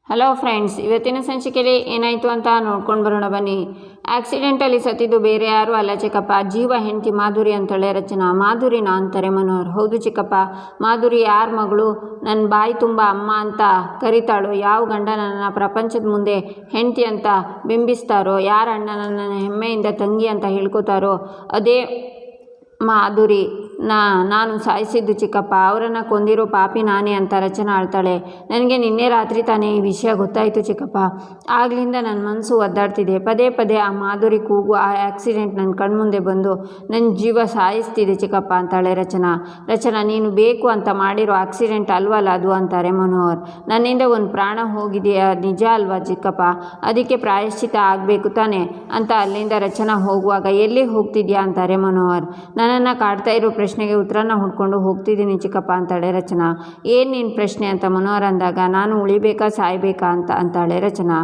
Hello friends, ಇವತ್ತಿನ ಸಂಚಿಕೆಯಲ್ಲಿ ಏನಾಯಿತು ಅಂತ ನೋಡ್ಕೊಂಡು ಬರೋಣ ಬನ್ನಿ. ಆಕ್ಸಿಡೆಂಟಲ್ಲಿ ಸತ್ತಿದ್ದು ಬೇರೆ ಯಾರೂ ಅಲ್ಲ ಚಿಕ್ಕಪ್ಪ, ಜೀವ ಹೆಂಡತಿ ಮಾಧುರಿ ಅಂತಳೆ ರಚನಾ. ಮಾಧುರಿನ ಅಂತಾರೆ ಮನೋಹರ್. ಹೌದು ಚಿಕ್ಕಪ್ಪ, ಮಾಧುರಿ ಯಾರ ಮಗಳು? ನನ್ನ ಬಾಯಿ ತುಂಬ ಅಮ್ಮ ಅಂತ ಕರಿತಾಳೋ, ಯಾವ ಗಂಡ ನನ್ನ ಪ್ರಪಂಚದ ಮುಂದೆ ಹೆಂಡತಿ ಅಂತ ಬಿಂಬಿಸ್ತಾರೋ, ಯಾರ ಅಣ್ಣ ನನ್ನ ಹೆಮ್ಮೆಯಿಂದ ತಂಗಿ ಅಂತ ಹೇಳ್ಕೊತಾರೋ ಅದೇ ಮಾಧುರಿ ನಾನು ಸಾಯಿಸಿದ್ದು ಚಿಕ್ಕಪ್ಪ. ಅವರನ್ನು ಕೊಂದಿರೋ ಪಾಪಿ ನಾನೇ ಅಂತ ರಚನಾ ಆಳ್ತಾಳೆ. ನನಗೆ ನಿನ್ನೆ ರಾತ್ರಿ ತಾನೇ ಈ ವಿಷಯ ಗೊತ್ತಾಯಿತು ಚಿಕ್ಕಪ್ಪ. ಆಗ್ಲಿಂದ ನನ್ನ ಮನಸ್ಸು ಒದ್ದಾಡ್ತಿದೆ. ಪದೇ ಪದೇ ಆ ಮಾಧುರಿ ಕೂಗು, ಆ ಆಕ್ಸಿಡೆಂಟ್ ನನ್ನ ಕಣ್ಮುಂದೆ ಬಂದು ನನ್ನ ಜೀವ ಸಾಯಿಸ್ತಿದೆ ಚಿಕ್ಕಪ್ಪ ಅಂತಾಳೆ ರಚನಾ. ನೀನು ಬೇಕು ಅಂತ ಮಾಡಿರೋ ಆಕ್ಸಿಡೆಂಟ್ ಅಲ್ವಲ್ಲ ಅದು ಅಂತಾರೆ ಮನೋಹರ್. ನನ್ನಿಂದ ಒಂದು ಪ್ರಾಣ ಹೋಗಿದೆಯಾ, ನಿಜ ಅಲ್ವಾ ಚಿಕ್ಕಪ್ಪ? ಅದಕ್ಕೆ ಪ್ರಾಯಶ್ಚಿತ ಆಗಬೇಕು ತಾನೆ ಅಂತ ಅಲ್ಲಿಂದ ರಚನಾ ಹೋಗುವಾಗ ಎಲ್ಲಿ ಹೋಗ್ತಿದ್ಯಾ ಅಂತಾರೆ ಮನೋಹರ್. ನನ್ನನ್ನು ಕಾಡ್ತಾ ಇರೋ ಪ್ರಶ್ನೆಗೆ ಉತ್ತರನ ಹುಡ್ಕೊಂಡು ಹೋಗ್ತಿದ್ದೀನಿ ಚಿಕ್ಕಪ್ಪ ಅಂತಾಳೆ ರಚನಾ. ಏನು ನಿನ್ನ ಪ್ರಶ್ನೆ ಅಂತ ಮನೋಹರ್ ಅಂದಾಗ, ನಾನು ಉಳಿಬೇಕಾ ಸಾಯ್ಬೇಕಾ ಅಂತಾಳೆ ರಚನಾ.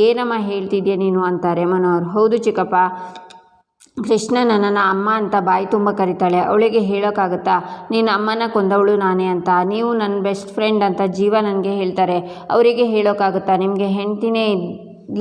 ಏನಮ್ಮ ಹೇಳ್ತಿದ್ಯಾ ನೀನು ಅಂತಾರೆ ಮನೋಹರ್. ಹೌದು ಚಿಕ್ಕಪ್ಪ, ಕೃಷ್ಣ ನನ್ನನ್ನು ಅಮ್ಮ ಅಂತ ಬಾಯಿ ತುಂಬ ಕರೀತಾಳೆ. ಅವಳಿಗೆ ಹೇಳೋಕ್ಕಾಗತ್ತಾ ನಿನ್ನ ಅಮ್ಮನ ಕೊಂದವಳು ನಾನೇ ಅಂತ? ನೀವು ನನ್ನ ಬೆಸ್ಟ್ ಫ್ರೆಂಡ್ ಅಂತ ಜೀವ ನನಗೆ ಹೇಳ್ತಾರೆ. ಅವರಿಗೆ ಹೇಳೋಕ್ಕಾಗತ್ತಾ ನಿಮಗೆ ಹೆಂಡ್ತಿನೇ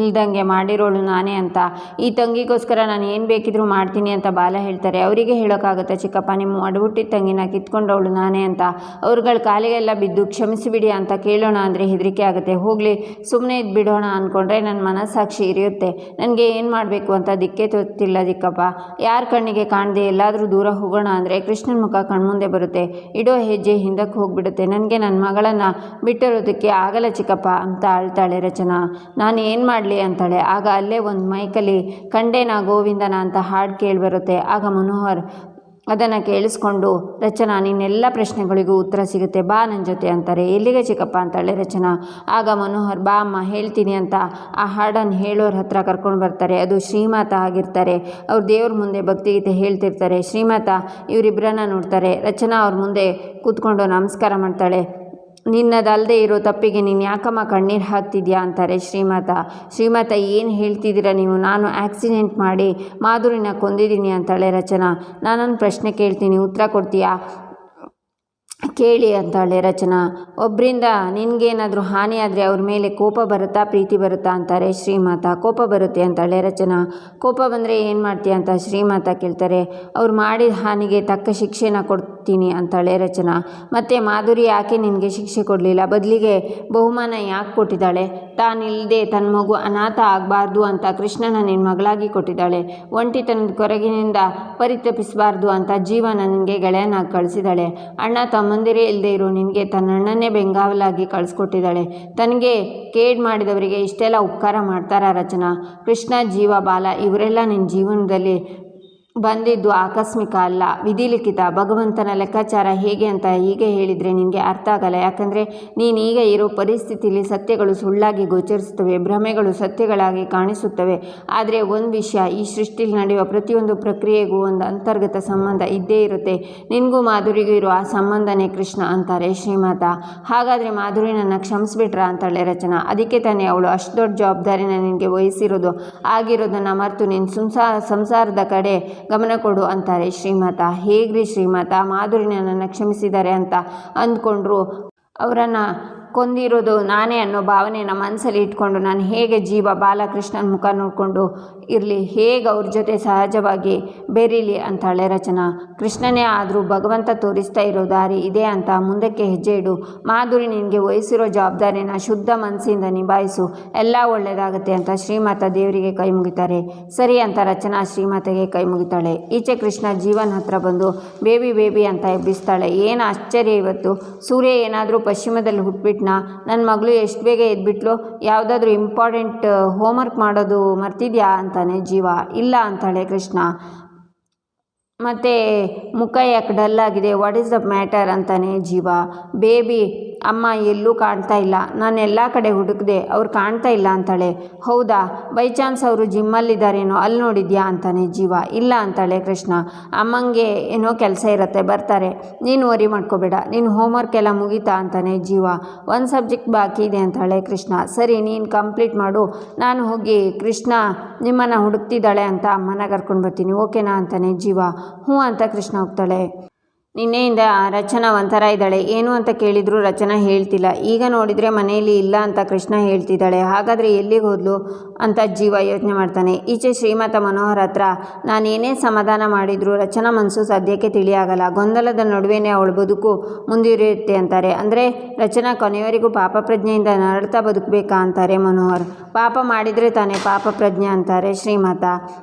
ಇಲ್ದಂಗೆ ಮಾಡಿರೋಳು ನಾನೇ ಅಂತ? ಈ ತಂಗಿಗೋಸ್ಕರ ನಾನು ಏನು ಬೇಕಿದ್ರೂ ಮಾಡ್ತೀನಿ ಅಂತ ಬಾಲ ಹೇಳ್ತಾರೆ. ಅವರಿಗೆ ಹೇಳೋಕ್ಕಾಗತ್ತೆ ಚಿಕ್ಕಪ್ಪ ನಿಮ್ಮ ಒಡಹುಟ್ಟಿದ ತಂಗಿನ ಕಿತ್ಕೊಂಡವಳು ನಾನೇ ಅಂತ? ಅವ್ರುಗಳ ಕಾಲಿಗೆಲ್ಲ ಬಿದ್ದು ಕ್ಷಮಿಸಿಬಿಡಿ ಅಂತ ಕೇಳೋಣ ಅಂದರೆ ಹೆದರಿಕೆ ಆಗುತ್ತೆ. ಹೋಗಲಿ ಸುಮ್ಮನೆ ಇದ್ದು ಬಿಡೋಣ ಅಂದ್ಕೊಂಡ್ರೆ ನನ್ನ ಮನಸ್ಸಾಕ್ಷಿ ಇರಿಯುತ್ತೆ. ನನಗೆ ಏನು ಮಾಡಬೇಕು ಅಂತ ದಿಕ್ಕೇ ಗೊತ್ತಿಲ್ಲ ಚಿಕ್ಕಪ್ಪ. ಯಾರ ಕಣ್ಣಿಗೆ ಕಾಣದೆ ಎಲ್ಲಾದರೂ ದೂರ ಹೋಗೋಣ ಅಂದರೆ ಕೃಷ್ಣನ ಮುಖ ಕಣ್ಮುಂದೆ ಬರುತ್ತೆ. ಇಡೋ ಹೆಜ್ಜೆ ಹಿಂದಕ್ಕೆ ಹೋಗಿಬಿಡುತ್ತೆ. ನನಗೆ ನನ್ನ ಮಗಳನ್ನು ಬಿಟ್ಟಿರೋದಕ್ಕೆ ಆಗಲ್ಲ ಚಿಕ್ಕಪ್ಪ ಅಂತ ಅಳ್ತಾಳೆ ರಚನಾ. ನಾನು ಏನು ಮಾಡಲಿ ಅಂತಾಳೆ. ಆಗ ಅಲ್ಲೇ ಒಂದು ಮೈಕಲ್ಲಿ ಕಂಡೇನ ಗೋವಿಂದನ ಅಂತ ಹಾಡು ಕೇಳಿಬರುತ್ತೆ. ಆಗ ಮನೋಹರ್ ಅದನ್ನು ಕೇಳಿಸ್ಕೊಂಡು, ರಚನಾ ನಿನ್ನೆಲ್ಲ ಪ್ರಶ್ನೆಗಳಿಗೂ ಉತ್ತರ ಸಿಗುತ್ತೆ, ಬಾ ನನ್ನ ಜೊತೆ ಅಂತಾರೆ. ಎಲ್ಲಿಗೆ ಚಿಕ್ಕಪ್ಪ ಅಂತಾಳೆ ರಚನಾ. ಆಗ ಮನೋಹರ್, ಬಾ ಅಮ್ಮ ಹೇಳ್ತೀನಿ ಅಂತ ಆ ಹಾಡನ್ನು ಹೇಳೋರ ಹತ್ರ ಕರ್ಕೊಂಡು ಬರ್ತಾರೆ. ಅದು ಶ್ರೀಮಾತ ಆಗಿರ್ತಾರೆ. ಅವ್ರು ದೇವ್ರ ಮುಂದೆ ಭಕ್ತಿಗೀತೆ ಹೇಳ್ತಿರ್ತಾರೆ. ಶ್ರೀಮಾತ ಇವರಿಬ್ಬರನ್ನ ನೋಡ್ತಾರೆ. ರಚನಾ ಅವ್ರ ಮುಂದೆ ಕೂತ್ಕೊಂಡು ನಮಸ್ಕಾರ ಮಾಡ್ತಾಳೆ. ನಿನ್ನದಲ್ಲದೆ ಇರೋ ತಪ್ಪಿಗೆ ನೀನು ಯಾಕಮ್ಮ ಕಣ್ಣೀರು ಹಾಕ್ತಿದ್ಯಾ ಅಂತಾರೆ ಶ್ರೀಮಾತ ಏನು ಹೇಳ್ತಿದ್ದೀರಾ ನೀವು? ನಾನು ಆಕ್ಸಿಡೆಂಟ್ ಮಾಡಿ ಮಾಧುರಿನ ಕೊಂದಿದ್ದೀನಿ ಅಂತಾಳೆ ರಚನಾ. ನಾನೊಂದು ಪ್ರಶ್ನೆ ಕೇಳ್ತೀನಿ, ಉತ್ತರ ಕೊಡ್ತೀಯಾ? ಕೇಳಿ ಅಂತಾಳೆ ರಚನಾ. ಒಬ್ಬರಿಂದ ನಿನಗೇನಾದರೂ ಹಾನಿ ಆದರೆ ಅವ್ರ ಮೇಲೆ ಕೋಪ ಬರುತ್ತಾ ಪ್ರೀತಿ ಬರುತ್ತಾ ಅಂತಾರೆ ಶ್ರೀಮಾತ. ಕೋಪ ಬರುತ್ತೆ ಅಂತಾಳೆ ರಚನಾ. ಕೋಪ ಬಂದರೆ ಏನು ಮಾಡ್ತೀಯ ಅಂತ ಶ್ರೀಮಾತ ಕೇಳ್ತಾರೆ. ಅವ್ರು ಮಾಡಿದ ಹಾನಿಗೆ ತಕ್ಕ ಶಿಕ್ಷೆನ ಕೊಡ್ತೀನಿ ಅಂತಾಳೆ ರಚನಾ. ಮತ್ತು ಮಾಧುರಿ ಯಾಕೆ ನಿನಗೆ ಶಿಕ್ಷೆ ಕೊಡಲಿಲ್ಲ, ಬದಲಿಗೆ ಬಹುಮಾನ ಯಾಕೆ ಕೊಟ್ಟಿದ್ದಾಳೆ? ತಾನಿಲ್ಲದೆ ತನ್ನ ಮಗು ಅನಾಥ ಆಗಬಾರ್ದು ಅಂತ ಕೃಷ್ಣನ ನಿನ್ನ ಮಗಳಾಗಿ ಕೊಟ್ಟಿದ್ದಾಳೆ. ಒಂಟಿತನದ ಕೊರಗಿನಿಂದ ಪರಿತಪಿಸಬಾರ್ದು ಅಂತ ಜೀವನ ನಿನಗೆ ಗೆಳೆಯನಾಗಿ ಕಳಿಸಿದ್ದಾಳೆ. ಅಣ್ಣ ತಮ್ಮಂದಿರೇ ಇಲ್ಲದೆ ಇರೋ ನಿನಗೆ ತನ್ನ ಅಣ್ಣನ್ನೇ ಬೆಂಗಾವಲಾಗಿ ಕಳಿಸ್ಕೊಟ್ಟಿದ್ದಾಳೆ. ತನಗೆ ಕೇಡ್ ಮಾಡಿದವರಿಗೆ ಇಷ್ಟೆಲ್ಲ ಉಪಕಾರ ಮಾಡ್ತಾರಾ ರಚನಾ? ಕೃಷ್ಣ, ಜೀವ, ಬಾಲ ಇವರೆಲ್ಲ ನಿನ್ನ ಜೀವನದಲ್ಲಿ ಬಂದಿದ್ದು ಆಕಸ್ಮಿಕ ಅಲ್ಲ, ವಿಧಿಲಿಖಿತ. ಭಗವಂತನ ಲೆಕ್ಕಾಚಾರ ಹೇಗೆ ಅಂತ ಹೀಗೆ ಹೇಳಿದರೆ ನಿನಗೆ ಅರ್ಥ ಆಗಲ್ಲ. ಯಾಕಂದರೆ ನೀನೀಗ ಇರೋ ಪರಿಸ್ಥಿತಿಯಲ್ಲಿ ಸತ್ಯಗಳು ಸುಳ್ಳಾಗಿ ಗೋಚರಿಸುತ್ತವೆ, ಭ್ರಮೆಗಳು ಸತ್ಯಗಳಾಗಿ ಕಾಣಿಸುತ್ತವೆ. ಆದರೆ ಒಂದು ವಿಷಯ, ಈ ಸೃಷ್ಟಿಯಲ್ಲಿ ನಡೆಯುವ ಪ್ರತಿಯೊಂದು ಪ್ರಕ್ರಿಯೆಗೂ ಒಂದು ಅಂತರ್ಗತ ಸಂಬಂಧ ಇದ್ದೇ ಇರುತ್ತೆ. ನಿನಗೂ ಮಾಧುರಿಗೂ ಇರೋ ಆ ಸಂಬಂಧನೇ ಕೃಷ್ಣ ಅಂತಾರೆ ಶ್ರೀಮಾತ. ಹಾಗಾದರೆ ಮಾಧುರಿ ನನ್ನ ಕ್ಷಮಿಸ್ಬಿಟ್ರ ಅಂತಾಳೆ ರಚನಾ. ಅದಕ್ಕೆ ತಾನೇ ಅವಳು ಅಷ್ಟು ದೊಡ್ಡ ಜವಾಬ್ದಾರಿನ ನಿನಗೆ ವಹಿಸಿರೋದು. ಆಗಿರೋದನ್ನು ಮರೆತು ನಿನ್ನ ಸಂಸಾರದ ಕಡೆ ಗಮನ ಕೊಡು ಅಂತಾರೆ ಶ್ರೀಮಾತ. ಹೇಗ್ರಿ ಶ್ರೀಮಾತ, ಮಾಧುರಿ ನನ್ನನ್ನು ಕ್ಷಮಿಸಿದ್ದಾರೆ ಅಂತ ಅಂದ್ಕೊಂಡ್ರು. ಅವರನ್ನು ಕೊಂದಿರೋದು ನಾನೇ ಅನ್ನೋ ಭಾವನೆಯನ್ನು ಮನಸ್ಸಲ್ಲಿ ಇಟ್ಕೊಂಡು ನಾನು ಹೇಗೆ ಜೀವ, ಬಾಲಕೃಷ್ಣನ ಮುಖ ನೋಡಿಕೊಂಡು ಇರಲಿ, ಹೇಗೆ ಅವ್ರ ಜೊತೆ ಸಹಜವಾಗಿ ಬೆರೀಲಿ ಅಂತಾಳೆ ರಚನಾ. ಕೃಷ್ಣನೇ ಆದರೂ ಭಗವಂತ ತೋರಿಸ್ತಾ ಇರೋ ದಾರಿ ಇದೆ ಅಂತ ಮುಂದಕ್ಕೆ ಹೆಜ್ಜೆ ಇಡು. ಮಾಧುರಿ ನಿನಗೆ ವಹಿಸಿರೋ ಜವಾಬ್ದಾರಿನ ಶುದ್ಧ ಮನಸ್ಸಿಂದ ನಿಭಾಯಿಸು, ಎಲ್ಲ ಒಳ್ಳೆಯದಾಗುತ್ತೆ ಅಂತ ಶ್ರೀಮಾತ ದೇವರಿಗೆ ಕೈ ಮುಗಿತಾರೆ. ಸರಿ ಅಂತ ರಚನಾ ಶ್ರೀಮಾತೆಗೆ ಕೈ ಮುಗಿತಾಳೆ. ಈಚೆ ಕೃಷ್ಣ ಜೀವನ ಹತ್ರ ಬಂದು ಬೇಬಿ ಅಂತ ಎಬ್ಬಿಸ್ತಾಳೆ. ಏನು ಆಶ್ಚರ್ಯ, ಇವತ್ತು ಸೂರ್ಯ ಏನಾದರೂ ಪಶ್ಚಿಮದಲ್ಲಿ ಹುಟ್ಬಿಟ್ನಾ? ನನ್ನ ಮಗಳು ಎಷ್ಟು ಬೇಗ ಎದ್ಬಿಟ್ಲು? ಯಾವುದಾದ್ರೂ ಇಂಪಾರ್ಟೆಂಟ್ ಹೋಮ್ವರ್ಕ್ ಮಾಡೋದು ಮರ್ತಿದ್ಯಾ ಅಂತಾನೆ ಜೀವ. ಇಲ್ಲ ಅಂತಾಳೆ ಕೃಷ್ಣ. ಮತ್ತು ಮುಖ ಯಾಕೆ ಡಲ್ ಆಗಿದೆ, ವಾಟ್ ಈಸ್ ದ ಮ್ಯಾಟರ್ ಅಂತಾನೆ ಜೀವ. ಬೇಬಿ ಅಮ್ಮ ಎಲ್ಲೂ ಕಾಣ್ತಾ ಇಲ್ಲ, ನಾನು ಎಲ್ಲ ಕಡೆ ಹುಡುಕಿದೆ, ಅವ್ರು ಕಾಣ್ತಾ ಇಲ್ಲ ಅಂತಾಳೆ. ಹೌದಾ, ಬೈ ಚಾನ್ಸ್ ಅವರು ಜಿಮ್ಮಲ್ಲಿದ್ದಾರೇನೋ, ಅಲ್ಲಿ ನೋಡಿದ್ಯಾ ಅಂತಾನೆ ಜೀವ. ಇಲ್ಲ ಅಂತಾಳೆ ಕೃಷ್ಣ. ಅಮ್ಮಂಗೆ ಏನೋ ಕೆಲಸ ಇರುತ್ತೆ, ಬರ್ತಾರೆ, ನೀನು ವರಿ ಮಾಡ್ಕೋಬೇಡ. ನೀನು ಹೋಮ್ವರ್ಕ್ ಎಲ್ಲ ಮುಗೀತಾ ಅಂತಾನೆ ಜೀವ. ಒಂದು ಸಬ್ಜೆಕ್ಟ್ ಬಾಕಿ ಇದೆ ಅಂತಾಳೆ ಕೃಷ್ಣ. ಸರಿ, ನೀನು ಕಂಪ್ಲೀಟ್ ಮಾಡು, ನಾನು ಹೋಗಿ ಕೃಷ್ಣ ನಿಮ್ಮನ್ನು ಹುಡುಕ್ತಿದ್ದಾಳೆ ಅಂತ ಅಮ್ಮನ ಕರ್ಕೊಂಡು ಬರ್ತೀನಿ, ಓಕೆನಾ ಅಂತಾನೆ ಜೀವ. ಹ್ಞೂ ಅಂತ ಕೃಷ್ಣ ಹೋಗ್ತಾಳೆ. ನಿನ್ನೆಯಿಂದ ರಚನಾ ಒಂಥರ ಇದ್ದಾಳೆ. ಏನು ಅಂತ ಕೇಳಿದ್ರು ರಚನಾ ಹೇಳ್ತಿಲ್ಲ. ಈಗ ನೋಡಿದರೆ ಮನೆಯಲ್ಲಿ ಇಲ್ಲ ಅಂತ ಕೃಷ್ಣ ಹೇಳ್ತಿದ್ದಾಳೆ. ಹಾಗಾದರೆ ಎಲ್ಲಿಗೆ ಹೋದ್ಲು ಅಂತ ಜೀವ ಯೋಚನೆ ಮಾಡ್ತಾನೆ. ಈಚೆ ಶ್ರೀಮಂತ ಮನೋಹರ್ ಹತ್ರ ನಾನೇನೇ ಸಮಾಧಾನ ಮಾಡಿದ್ರು ರಚನಾ ಮನಸ್ಸು ಸದ್ಯಕ್ಕೆ ತಿಳಿಯಾಗಲ್ಲ. ಗೊಂದಲದ ನಡುವೆನೇ ಅವಳ ಬದುಕು ಮುಂದಿರುತ್ತೆ ಅಂತಾರೆ. ಅಂದರೆ ರಚನಾ ಕೊನೆಯವರೆಗೂ ಪಾಪ ಪ್ರಜ್ಞೆಯಿಂದ ನರಳ್ತಾ ಬದುಕಬೇಕಾ ಅಂತಾರೆ ಮನೋಹರ್. ಪಾಪ ಮಾಡಿದರೆ ತಾನೇ ಪಾಪ ಪ್ರಜ್ಞೆ ಅಂತಾರೆ ಶ್ರೀಮಂತ.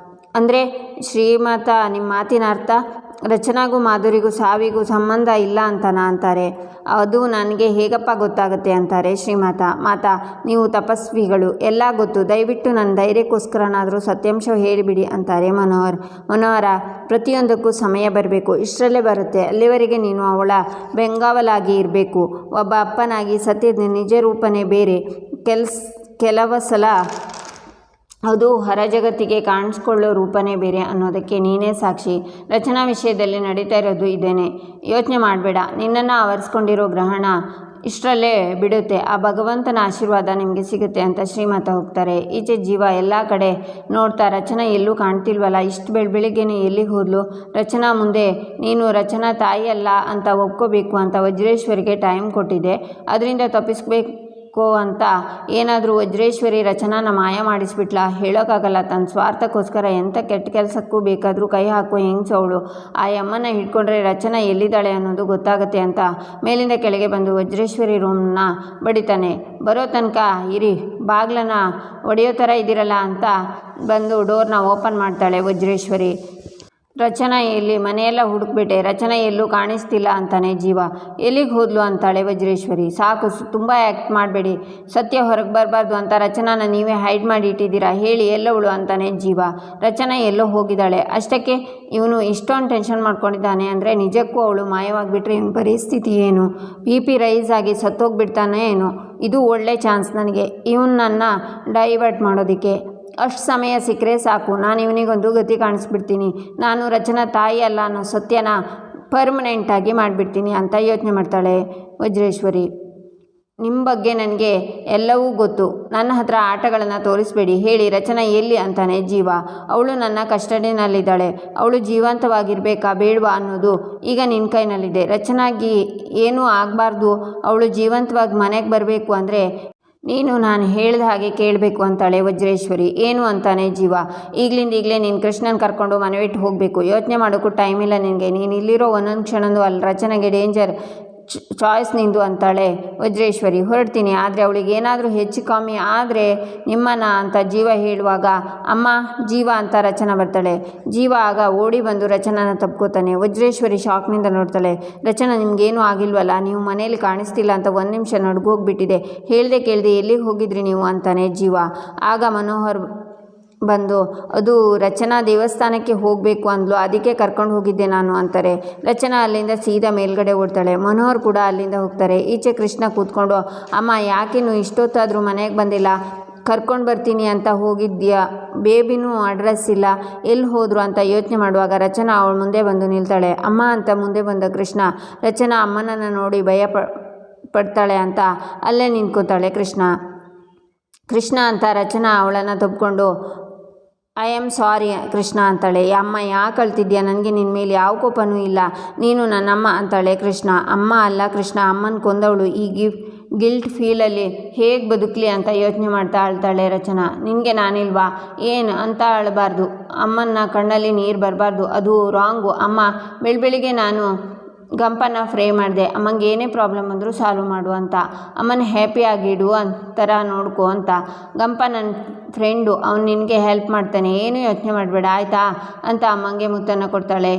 ಅಂದರೆ ಶ್ರೀಮಂತ ನಿಮ್ಮ ಮಾತಿನ ಅರ್ಥ ರಚನಾಗೂ ಮಾಧುರಿಗೂ ಸಾವಿಗೂ ಸಂಬಂಧ ಇಲ್ಲ ಅಂತಾರೆ. ಅದು ನನಗೆ ಹೇಗಪ್ಪ ಗೊತ್ತಾಗುತ್ತೆ ಅಂತಾರೆ ಶ್ರೀಮಂತ. ಮಾತಾ, ನೀವು ತಪಸ್ವಿಗಳು, ಎಲ್ಲ ಗೊತ್ತು. ದಯವಿಟ್ಟು ನನ್ನ ಧೈರ್ಯಕ್ಕೋಸ್ಕರನಾದರೂ ಸತ್ಯಾಂಶ ಹೇಳಿಬಿಡಿ ಅಂತಾರೆ ಮನೋಹರ. ಪ್ರತಿಯೊಂದಕ್ಕೂ ಸಮಯ ಬರಬೇಕು, ಇಷ್ಟರಲ್ಲೇ ಬರುತ್ತೆ. ಅಲ್ಲಿವರೆಗೆ ನೀನು ಅವಳ ಬೆಂಗಾವಲಾಗಿ ಇರಬೇಕು. ಒಬ್ಬ ಅಪ್ಪನಾಗಿ ಸತ್ಯದ ನಿಜ ರೂಪನೇ ಬೇರೆ. ಕೆಲವು ಸಲ ಅದು ಹೊರ ಜಗತ್ತಿಗೆ ಕಾಣಿಸ್ಕೊಳ್ಳೋ ರೂಪನೇ ಬೇರೆ ಅನ್ನೋದಕ್ಕೆ ನೀನೇ ಸಾಕ್ಷಿ. ರಚನಾ ವಿಷಯದಲ್ಲಿ ನಡೀತಾ ಇರೋದು ಇದೇನೆ. ಯೋಚನೆ ಮಾಡಬೇಡ. ನಿನ್ನನ್ನು ಆವರಿಸ್ಕೊಂಡಿರೋ ಗ್ರಹಣ ಇಷ್ಟರಲ್ಲೇ ಬಿಡುತ್ತೆ. ಆ ಭಗವಂತನ ಆಶೀರ್ವಾದ ನಿಮಗೆ ಸಿಗುತ್ತೆ ಅಂತ ಶ್ರೀಮಂತ ಹೋಗ್ತಾರೆ. ಈಚೆ ಜೀವ ಎಲ್ಲ ಕಡೆ ನೋಡ್ತಾ ರಚನಾ ಎಲ್ಲೂ ಕಾಣ್ತಿಲ್ವಲ್ಲ, ಇಷ್ಟು ಬೆಳಗ್ಗೆನೇ ಎಲ್ಲಿಗೆ ಹೋದ್ಲು? ರಚನಾ ಮುಂದೆ ನೀನು ರಚನಾ ತಾಯಿ ಅಲ್ಲ ಅಂತ ಒಪ್ಕೋಬೇಕು ಅಂತ ವಜ್ರೇಶ್ವರಿಗೆ ಟೈಮ್ ಕೊಟ್ಟಿದ್ದೆ. ಅದರಿಂದ ತಪ್ಪಿಸ್ಬೇಕು ಅಂತ ಏನಾದರೂ ವಜ್ರೇಶ್ವರಿ ರಚನಾನ ಮಾಯ ಮಾಡಿಸ್ಬಿಟ್ಲ? ಹೇಳೋಕ್ಕಾಗಲ್ಲ. ತನ್ನ ಸ್ವಾರ್ಥಕ್ಕೋಸ್ಕರ ಎಂಥ ಕೆಟ್ಟ ಕೆಲಸಕ್ಕೂ ಬೇಕಾದರೂ ಕೈ ಹಾಕೋ ಹೆಂಗ್ಸವಳು. ಆ ಅಮ್ಮನ ಹಿಡ್ಕೊಂಡ್ರೆ ರಚನಾ ಎಲ್ಲಿದ್ದಾಳೆ ಅನ್ನೋದು ಗೊತ್ತಾಗುತ್ತೆ ಅಂತ ಮೇಲಿಂದ ಕೆಳಗೆ ಬಂದು ವಜ್ರೇಶ್ವರಿ ರೂಮ್ನ ಬಡಿತಾನೆ. ಬರೋ ತನಕ ಇರಿ, ಬಾಗ್ಲನ್ನ ಒಡೆಯೋ ಥರ ಇದ್ದೀರಲ್ಲ ಅಂತ ಬಂದು ಡೋರ್ನ ಓಪನ್ ಮಾಡ್ತಾಳೆ ವಜ್ರೇಶ್ವರಿ. ರಚನಾ ಎಲ್ಲಿ? ಮನೆಯೆಲ್ಲ ಹುಡುಕ್ಬಿಟ್ಟೆ, ರಚನಾ ಎಲ್ಲೂ ಕಾಣಿಸ್ತಿಲ್ಲ ಅಂತಾನೆ ಜೀವ. ಎಲ್ಲಿಗೆ ಹೋದ್ಲು ಅಂತಾಳೆ ವಜ್ರೇಶ್ವರಿ. ಸಾಕು, ತುಂಬ ಆ್ಯಕ್ಟ್ ಮಾಡಬೇಡಿ. ಸತ್ಯ ಹೊರಗೆ ಬರಬಾರ್ದು ಅಂತ ರಚನಾನ ನೀವೇ ಹೈಡ್ ಮಾಡಿ ಇಟ್ಟಿದ್ದೀರಾ. ಹೇಳಿ ಎಲ್ಲವಳು ಅಂತಾನೆ ಜೀವ. ರಚನಾ ಎಲ್ಲೋ ಹೋಗಿದ್ದಾಳೆ. ಅಷ್ಟಕ್ಕೆ ಇವನು ಇಷ್ಟೊಂದು ಟೆನ್ಷನ್ ಮಾಡ್ಕೊಂಡಿದ್ದಾನೆ ಅಂದರೆ ನಿಜಕ್ಕೂ ಅವಳು ಮಾಯವಾಗಿಬಿಟ್ರೆ ಇವನ ಪರಿಸ್ಥಿತಿ ಏನು? BP ರೈಸ್ ಆಗಿ ಸತ್ತೋಗ್ಬಿಡ್ತಾನೆ ಏನು? ಇದು ಒಳ್ಳೆ ಚಾನ್ಸ್ ನನಗೆ ಇವನನ್ನು ಡೈವರ್ಟ್ ಮಾಡೋದಕ್ಕೆ. ಅಷ್ಟು ಸಮಯ ಸಿಕ್ಕರೆ ಸಾಕು, ನಾನು ಇವನಿಗೊಂದು ಗತಿ ಕಾಣಿಸ್ಬಿಡ್ತೀನಿ. ನಾನು ರಚನಾ ತಾಯಿ ಅಲ್ಲ ಅನ್ನೋ ಸತ್ಯನ ಪರ್ಮನೆಂಟಾಗಿ ಮಾಡಿಬಿಡ್ತೀನಿ ಅಂತ ಯೋಚನೆ ಮಾಡ್ತಾಳೆ ವಜ್ರೇಶ್ವರಿ. ನಿಮ್ಮ ಬಗ್ಗೆ ನನಗೆ ಎಲ್ಲವೂ ಗೊತ್ತು. ನನ್ನ ಹತ್ರ ಆಟಗಳನ್ನು ತೋರಿಸ್ಬೇಡಿ. ಹೇಳಿ ರಚನಾ ಎಲ್ಲಿ ಅಂತಾನೆ ಜೀವ. ಅವಳು ನನ್ನ ಕಸ್ಟಡಿನಲ್ಲಿದ್ದಾಳೆ. ಅವಳು ಜೀವಂತವಾಗಿರಬೇಕಾ ಬೇಡವಾ ಅನ್ನೋದು ಈಗ ನಿನ್ನ ಕೈನಲ್ಲಿದೆ. ರಚನಾಗಿ ಏನೂ ಆಗಬಾರ್ದು, ಅವಳು ಜೀವಂತವಾಗಿ ಮನೆಗೆ ಬರಬೇಕು ಅಂದರೆ ನೀನು ನಾನು ಹೇಳಿದ ಹಾಗೆ ಕೇಳಬೇಕು ಅಂತಾಳೆ ವಜ್ರೇಶ್ವರಿ. ಏನು ಅಂತಾನೆ ಜೀವ. ಈಗಲೇ ನೀನು ಕೃಷ್ಣನ ಕರ್ಕೊಂಡು ಮನೆ ಬಿಟ್ಟು ಹೋಗಬೇಕು. ಯೋಚನೆ ಮಾಡೋಕ್ಕೂ ಟೈಮ್ ಇಲ್ಲ ನಿನಗೆ. ನೀನು ಇಲ್ಲಿರೋ ಒಂದೊಂದು ಕ್ಷಣಂದು ಅಲ್ಲಿ ರಚನೆಗೆ ಡೇಂಜರ್. ಚಾಯ್ಸ್ ನಿಂದು ಅಂತಾಳೆ ವಜ್ರೇಶ್ವರಿ. ಹೊರಡ್ತೀನಿ, ಆದರೆ ಅವಳಿಗೆ ಏನಾದರೂ ಹೆಚ್ಚು ಕಮ್ಮಿ ಆದರೆ ನಿಮ್ಮನ್ನ ಅಂತ ಜೀವ ಹೇಳುವಾಗ ಅಮ್ಮ ಜೀವ ಅಂತ ರಚನಾ ಬರ್ತಾಳೆ. ಜೀವ ಆಗ ಓಡಿ ಬಂದು ರಚನಾನ ತಪ್ಕೋತಾನೆ. ವಜ್ರೇಶ್ವರಿ ಶಾಕ್ನಿಂದ ನೋಡ್ತಾಳೆ. ರಚನಾ ನಿಮಗೇನೂ ಆಗಿಲ್ವಲ್ಲ? ನೀವು ಮನೇಲಿ ಕಾಣಿಸ್ತಿಲ್ಲ ಅಂತ 1 ನಿಮಿಷ ನಡ್ಗೋಗ್ಬಿಟ್ಟಿದೆ. ಹೇಳ್ದೆ ಕೇಳ್ದೆ ಎಲ್ಲಿಗೆ ಹೋಗಿದ್ರಿ ನೀವು ಅಂತಾನೆ ಜೀವ. ಆಗ ಮನೋಹರ್ ಬಂದು ಅದು ರಚನಾ ದೇವಸ್ಥಾನಕ್ಕೆ ಹೋಗಬೇಕು ಅಂದ್ಲು, ಅದಕ್ಕೆ ಕರ್ಕೊಂಡು ಹೋಗಿದ್ದೆ ನಾನು ಅಂತಾರೆ. ರಚನಾ ಅಲ್ಲಿಂದ ಸೀದಾ ಮೇಲ್ಗಡೆ ಓಡ್ತಾಳೆ. ಮನೋಹರ್ ಕೂಡ ಅಲ್ಲಿಂದ ಹೋಗ್ತಾರೆ. ಈಚೆ ಕೃಷ್ಣ ಕೂತ್ಕೊಂಡು ಅಮ್ಮ ಯಾಕಿನ್ನು ಇಷ್ಟೊತ್ತಾದರೂ ಮನೆಗೆ ಬಂದಿಲ್ಲ? ಕರ್ಕೊಂಡು ಬರ್ತೀನಿ ಅಂತ ಹೋಗಿದ್ಯಾ? ಬೇಬಿನೂ ಅಡ್ರೆಸ್ ಇಲ್ಲ, ಎಲ್ಲಿ ಹೋದರು ಅಂತ ಯೋಚನೆ ಮಾಡುವಾಗ ರಚನಾ ಅವಳ ಮುಂದೆ ಬಂದು ನಿಲ್ತಾಳೆ. ಅಮ್ಮ ಅಂತ ಮುಂದೆ ಬಂದ ಕೃಷ್ಣ ರಚನಾ ಅಮ್ಮನನ್ನು ನೋಡಿ ಭಯ ಪಡ್ತಾಳೆ ಅಂತ ಅಲ್ಲೇ ನಿಂತ್ಕೋತಾಳೆ. ಕೃಷ್ಣ ಅಂತ ರಚನಾ ಅವಳನ್ನು ತಬ್ಕೊಂಡು ಐ ಆಮ್ ಸಾರಿ ಕೃಷ್ಣ ಅಂತಾಳೆ. ಅಮ್ಮ ಯಾಕೆ ಅಳ್ತಿದ್ಯಾ? ನನಗೆ ನಿನ್ನ ಮೇಲೆ ಯಾವ ಕೋಪನೂ ಇಲ್ಲ. ನೀನು ನನ್ನಮ್ಮ ಅಂತಾಳೆ ಕೃಷ್ಣ. ಅಮ್ಮ ಅಲ್ಲ ಕೃಷ್ಣ, ಅಮ್ಮನ ಕೊಂದವಳು. ಈ ಗಿಲ್ಟ್ ಫೀಲಲ್ಲಿ ಹೇಗೆ ಬದುಕಲಿ ಅಂತ ಯೋಚನೆ ಮಾಡ್ತಾ ಅಳ್ತಾಳೆ ರಚನಾ. ನಿನಗೆ ನಾನಿಲ್ವಾ ಏನು ಅಂತ ಅಳಬಾರ್ದು. ಅಮ್ಮನ ಕಣ್ಣಲ್ಲಿ ನೀರು ಬರಬಾರ್ದು, ಅದು ರಾಂಗು. ಅಮ್ಮ ಬೆಳಬೆಳಿಗ್ಗೆ ನಾನು ಗಂಪನ ಫ್ರೈ ಮಾಡಿದೆ. ಅಮ್ಮಂಗೆ ಏನೇ ಪ್ರಾಬ್ಲಮ್ ಅಂದರೂ ಸಾಲ್ವ್ ಮಾಡು ಅಂತ. ಅಮ್ಮನ ಹ್ಯಾಪಿಯಾಗಿಡು ಥರ ನೋಡ್ಕೊ ಅಂತ. ಗಂಪ ನನ್ನ ಫ್ರೆಂಡು, ಅವ್ನು ನಿನಗೆ ಹೆಲ್ಪ್ ಮಾಡ್ತಾನೆ, ಏನೂ ಯೋಚನೆ ಮಾಡಬೇಡ ಆಯಿತಾ ಅಂತ ಅಮ್ಮಂಗೆ ಮುತ್ತನ್ನು ಕೊಡ್ತಾಳೆ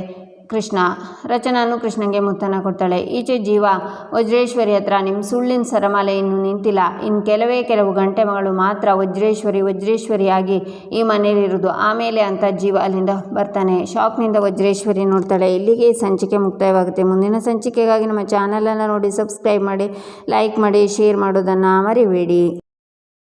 ಕೃಷ್ಣ. ರಚನಾನು ಕೃಷ್ಣಂಗೆ ಮುತ್ತನ್ನು ಕೊಡ್ತಾಳೆ. ಈಚೆ ಜೀವ ವಜ್ರೇಶ್ವರಿ ಹತ್ರ ನಿಮ್ಮ ಸುಳ್ಳಿನ ಸರಮಾಲೆ ಇನ್ನೂ ನಿಂತಿಲ್ಲ. ಇನ್ನು ಕೆಲವು ಗಂಟೆಗಳು ಮಾತ್ರ ವಜ್ರೇಶ್ವರಿಯಾಗಿ ಈ ಮನೇಲಿರೋದು, ಆಮೇಲೆ ಅಂತ ಜೀವ ಅಲ್ಲಿಂದ ಬರ್ತಾನೆ. ಶಾಕ್ನಿಂದ ವಜ್ರೇಶ್ವರಿ ನೋಡ್ತಾಳೆ. ಇಲ್ಲಿಗೆ ಸಂಚಿಕೆ ಮುಕ್ತಾಯವಾಗುತ್ತೆ. ಮುಂದಿನ ಸಂಚಿಕೆಗಾಗಿ ನಮ್ಮ ಚಾನಲನ್ನು ನೋಡಿ ಸಬ್ಸ್ಕ್ರೈಬ್ ಮಾಡಿ, ಲೈಕ್ ಮಾಡಿ, ಶೇರ್ ಮಾಡೋದನ್ನು ಮರಿಬೇಡಿ.